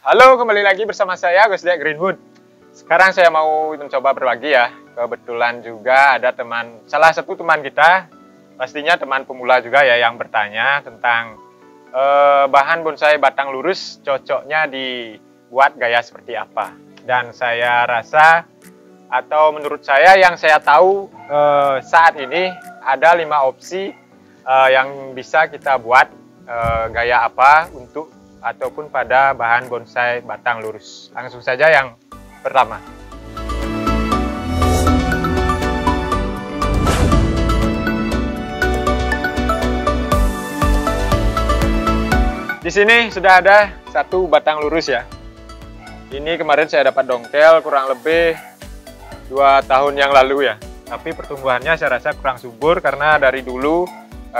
Halo, kembali lagi bersama saya Gus Dek Greenwood. Sekarang saya mau mencoba berbagi ya. Kebetulan juga ada salah satu teman kita, pastinya teman pemula juga ya, yang bertanya tentang bahan bonsai batang lurus cocoknya dibuat gaya seperti apa. Dan saya rasa, atau menurut saya yang saya tahu saat ini ada 5 opsi yang bisa kita buat gaya apa untuk ataupun pada bahan bonsai batang lurus. Langsung saja yang pertama. Di sini sudah ada satu batang lurus ya. Ini kemarin saya dapat dongkel kurang lebih 2 tahun yang lalu ya. Tapi pertumbuhannya saya rasa kurang subur karena dari dulu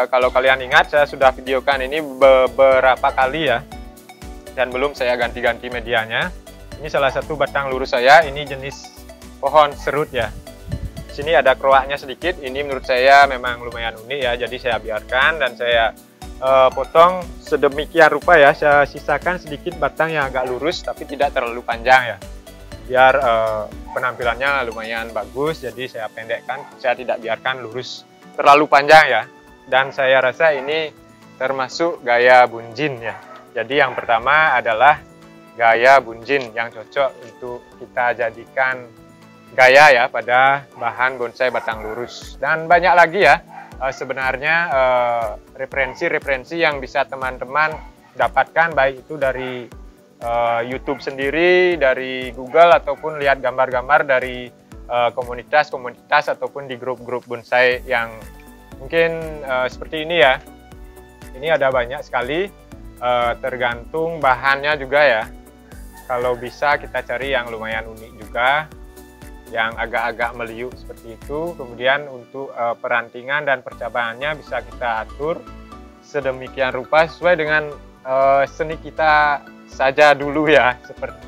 kalau kalian ingat saya sudah videokan ini beberapa kali ya. Dan belum saya ganti-ganti medianya. Ini salah satu batang lurus saya, ini jenis pohon serut ya. Di sini ada kroaknya sedikit, ini menurut saya memang lumayan unik ya, jadi saya biarkan dan saya potong sedemikian rupa ya. Saya sisakan sedikit batang yang agak lurus tapi tidak terlalu panjang ya. Biar penampilannya lumayan bagus, jadi saya pendekkan, saya tidak biarkan lurus terlalu panjang ya. Dan saya rasa ini termasuk gaya bunjin ya. Jadi yang pertama adalah gaya bunjin yang cocok untuk kita jadikan gaya ya pada bahan bonsai batang lurus. Dan banyak lagi ya sebenarnya referensi-referensi yang bisa teman-teman dapatkan, baik itu dari YouTube sendiri, dari Google, ataupun lihat gambar-gambar dari komunitas-komunitas ataupun di grup-grup bonsai yang mungkin seperti ini ya. Ini ada banyak sekali. Tergantung bahannya juga ya. Kalau bisa kita cari yang lumayan unik juga, yang agak-agak meliuk seperti itu. Kemudian untuk perantingan dan percabangannya bisa kita atur sedemikian rupa sesuai dengan seni kita saja dulu ya. Seperti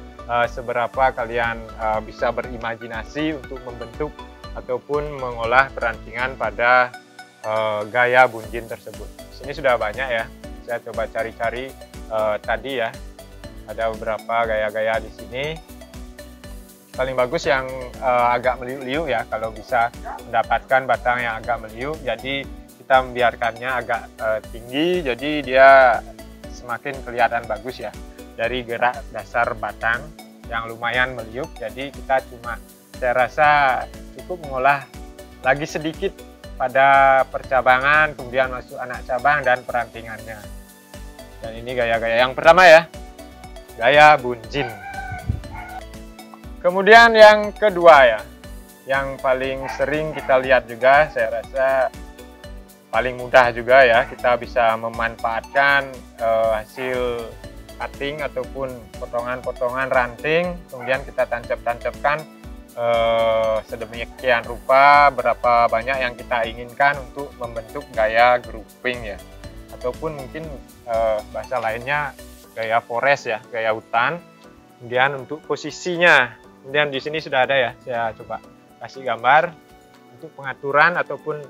seberapa kalian bisa berimajinasi untuk membentuk ataupun mengolah perantingan pada gaya bunjin tersebut. Di sini sudah banyak ya. Saya coba cari-cari tadi ya, ada beberapa gaya-gaya di sini. Paling bagus yang agak meliuk-liuk ya, kalau bisa mendapatkan batang yang agak meliuk. Jadi kita membiarkannya agak tinggi, jadi dia semakin kelihatan bagus ya. Dari gerak dasar batang yang lumayan meliuk, jadi kita saya rasa cukup mengolah lagi sedikit pada percabangan, kemudian masuk anak cabang dan perantingannya. Dan ini gaya-gaya yang pertama ya, gaya bunjin. Kemudian yang kedua ya, yang paling sering kita lihat juga, saya rasa paling mudah juga ya, kita bisa memanfaatkan hasil cutting ataupun potongan-potongan ranting, kemudian kita tancap-tancapkan sedemikian rupa berapa banyak yang kita inginkan untuk membentuk gaya grouping ya, ataupun mungkin bahasa lainnya gaya forest ya, gaya hutan. Kemudian untuk posisinya, kemudian di sini sudah ada ya, saya coba kasih gambar untuk pengaturan ataupun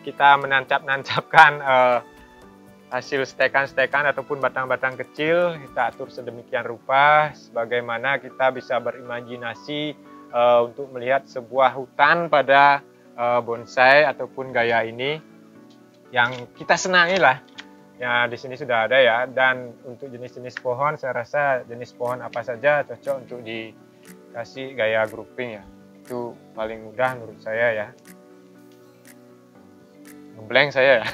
kita menancap-nancapkan hasil stekan-stekan ataupun batang-batang kecil, kita atur sedemikian rupa sebagaimana kita bisa berimajinasi untuk melihat sebuah hutan pada bonsai ataupun gaya ini yang kita senangi lah. Ya, di sini sudah ada ya. Dan untuk jenis-jenis pohon, saya rasa jenis pohon apa saja cocok untuk dikasih gaya grouping ya. Itu paling mudah menurut saya ya. Ngeblank saya ya.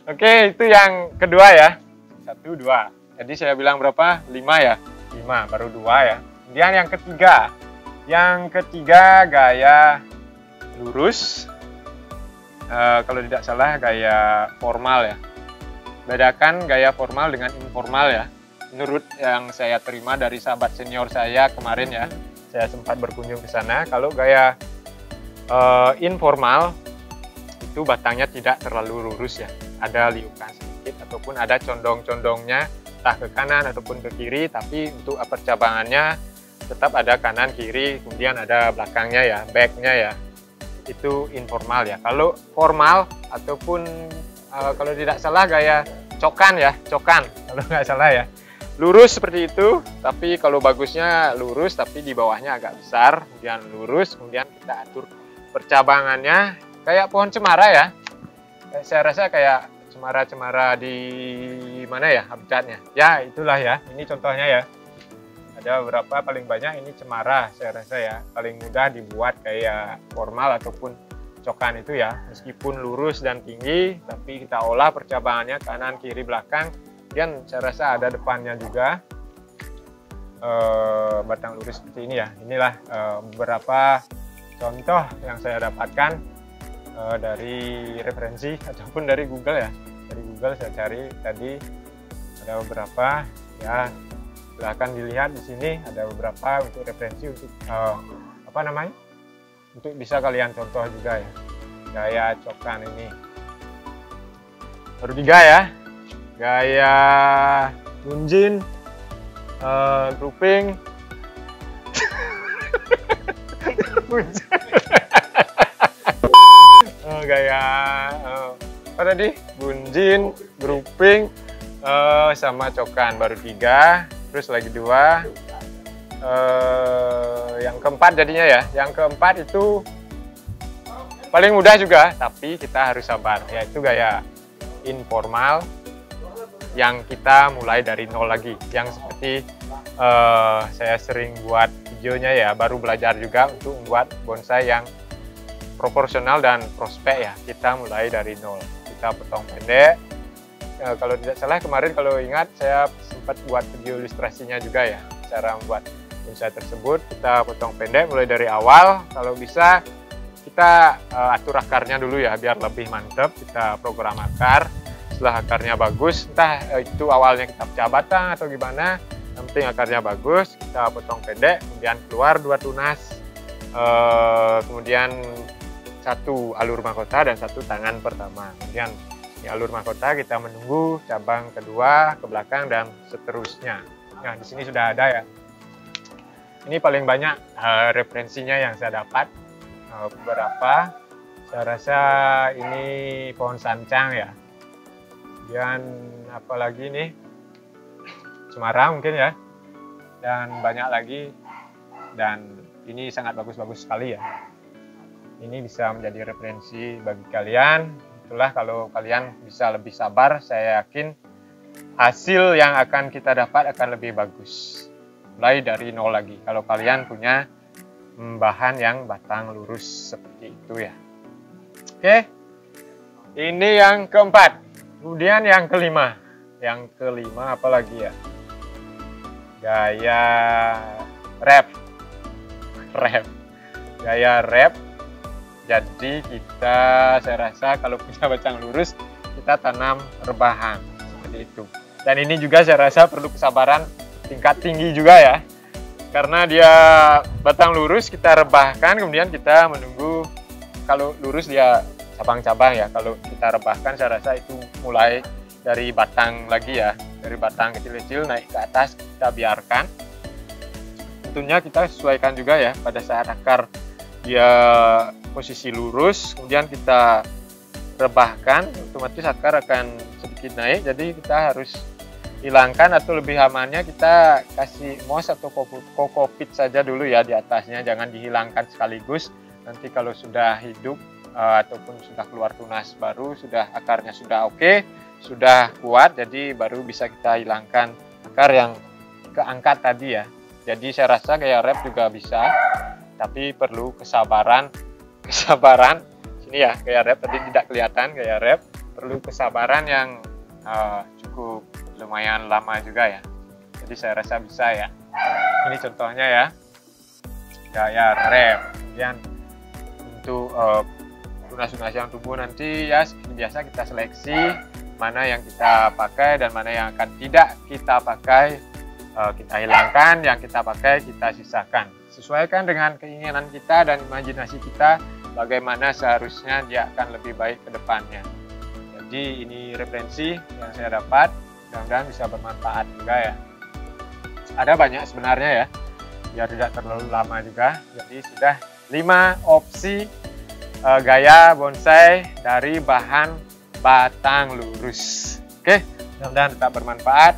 Oke, itu yang kedua ya. 1, 2. Jadi saya bilang berapa? 5 ya. 5, baru 2 ya. Kemudian yang ketiga gaya lurus, kalau tidak salah gaya formal ya. Bedakan gaya formal dengan informal ya. Menurut yang saya terima dari sahabat senior saya kemarin ya, saya sempat berkunjung ke sana. Kalau gaya informal itu batangnya tidak terlalu lurus ya, ada liukan sedikit ataupun ada condong-condongnya, entah ke kanan ataupun ke kiri, tapi untuk percabangannya tetap ada kanan kiri, kemudian ada belakangnya ya, backnya ya. Itu informal ya. Kalau formal ataupun kalau tidak salah gaya cokan ya, cokan kalau nggak salah ya. lurus seperti itu, tapi kalau bagusnya lurus tapi di bawahnya agak besar, kemudian lurus, kemudian kita atur percabangannya kayak pohon cemara ya. Saya rasa kayak cemara-cemara di mana ya habitatnya. Ya itulah ya, ini contohnya ya. Ada beberapa, paling banyak ini cemara saya rasa ya. Paling mudah dibuat kayak formal ataupun cokan itu ya. Meskipun lurus dan tinggi, tapi kita olah percabangannya kanan, kiri, belakang. Kemudian saya rasa ada depannya juga batang lurus seperti ini ya. Inilah beberapa contoh yang saya dapatkan dari referensi ataupun dari Google ya. Dari Google saya cari tadi ada beberapa ya. Silahkan dilihat di sini ada beberapa untuk referensi untuk apa namanya? Untuk bisa kalian contoh juga ya. Gaya cokan ini. Baru 3 ya. Gaya gunjin, grouping, gaya apa tadi? Gunjin, grouping, sama cokan, baru 3. Terus lagi 2. Yang keempat jadinya ya. Yang keempat itu paling mudah juga, tapi kita harus sabar. Yaitu gaya informal, yang kita mulai dari nol lagi, yang seperti saya sering buat videonya ya, baru belajar juga untuk membuat bonsai yang proporsional dan prospek ya. Kita mulai dari nol, kita potong pendek. Kalau tidak salah kemarin kalau ingat saya sempat buat video ilustrasinya juga ya, cara membuat bonsai tersebut. Kita potong pendek mulai dari awal, kalau bisa kita atur akarnya dulu ya biar lebih mantap. Kita program akar. Setelah akarnya bagus, entah itu awalnya kita pecah batang atau gimana, yang penting akarnya bagus, kita potong pendek, kemudian keluar 2 tunas, kemudian 1 alur mahkota dan 1 tangan pertama. Kemudian di alur mahkota kita menunggu cabang kedua ke belakang dan seterusnya. Nah di sini sudah ada ya. Ini paling banyak referensinya yang saya dapat, beberapa. Saya rasa ini pohon sancang ya. Kemudian apalagi nih, cemara mungkin ya, dan banyak lagi, dan ini sangat bagus-bagus sekali ya. Ini bisa menjadi referensi bagi kalian. Itulah kalau kalian bisa lebih sabar, saya yakin hasil yang akan kita dapat akan lebih bagus. Mulai dari nol lagi, kalau kalian punya bahan yang batang lurus seperti itu ya. Oke, ini yang keempat. Kemudian yang kelima. Yang kelima apa lagi ya? Gaya wrap. Gaya wrap. Jadi kita, saya rasa kalau punya batang lurus, kita tanam rebahan seperti itu. Dan ini juga saya rasa perlu kesabaran tingkat tinggi juga ya. Karena dia batang lurus, kita rebahkan, kemudian kita menunggu. Kalau lurus dia cabang-cabang ya, kalau kita rebahkan saya rasa itu mulai dari batang lagi ya, dari batang kecil-kecil naik ke atas, kita biarkan. Tentunya kita sesuaikan juga ya, pada saat akar dia posisi lurus, kemudian kita rebahkan, otomatis akar akan sedikit naik, jadi kita harus hilangkan, atau lebih amannya kita kasih moss atau kokopit saja dulu ya di atasnya, jangan dihilangkan sekaligus. Nanti kalau sudah hidup ataupun sudah keluar tunas baru, sudah akarnya sudah oke, sudah kuat, jadi baru bisa kita hilangkan akar yang keangkat tadi ya. Jadi saya rasa gaya wrap juga bisa, tapi perlu kesabaran. Sini ya, gaya wrap tadi tidak kelihatan, gaya wrap perlu kesabaran yang cukup lumayan lama juga ya. Jadi saya rasa bisa ya. Ini contohnya ya, gaya wrap. Kemudian untuk tunas-tunas yang tumbuh nanti ya seperti biasa kita seleksi mana yang kita pakai dan mana yang akan tidak kita pakai, kita hilangkan, yang kita pakai kita sisakan. Sesuaikan dengan keinginan kita dan imajinasi kita bagaimana seharusnya dia akan lebih baik ke depannya. Jadi ini referensi yang saya dapat, mudah-mudahan bisa bermanfaat juga ya. Ada banyak sebenarnya ya, biar tidak terlalu lama juga. Jadi sudah 5 opsi gaya bonsai dari bahan batang lurus. Oke, mudah-mudahan tetap bermanfaat.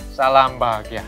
Salam bahagia.